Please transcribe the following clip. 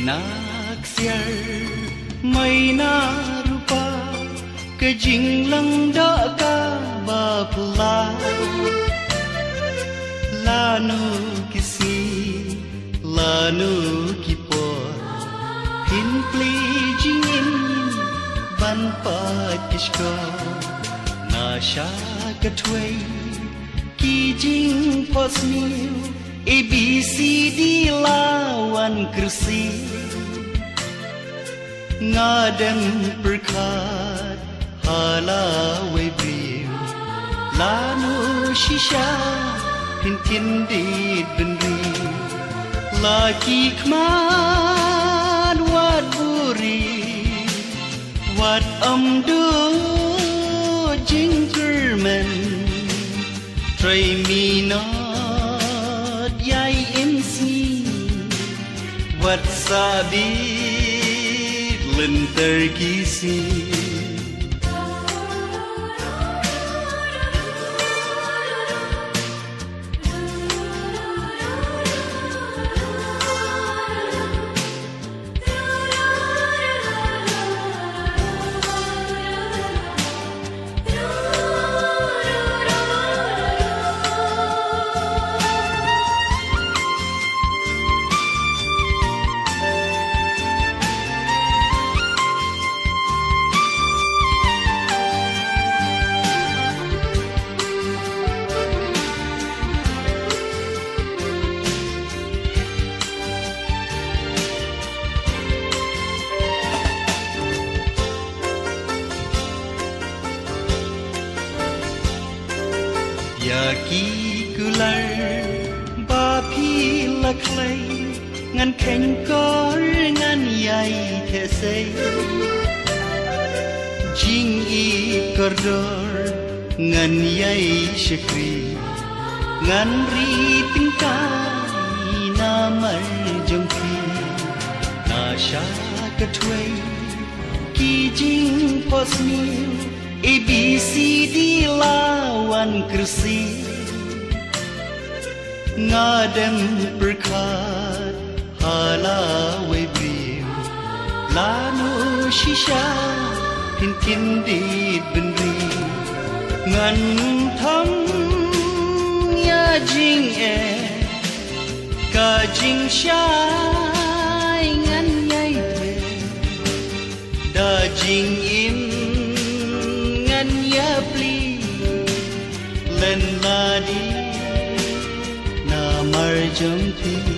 naksiar maina rupa kejinglang daka bapula lanu kisi lanu kipor pin pli jingin ban pat kishko nasha katway ki jing posniu ABCD lawan kursi ngadan berkat halawai briu lanu shisha pintin dit benri laki kman wat buri wat amdu jing German try me not yai MC wat sabit lenter kisi Yaki kular bapi laklay ngan kengkor ngan yai thesay jing I kordor ngan yai shakri ngan ri tingkai namar jongki nasha katway ki jing posniu ABCD lawan kursi ngadem berkat halawai briu lanu shisha pintin dit benri ngan tham ya jing ka jing shai ngan yai the da jing im len ladi namar jomti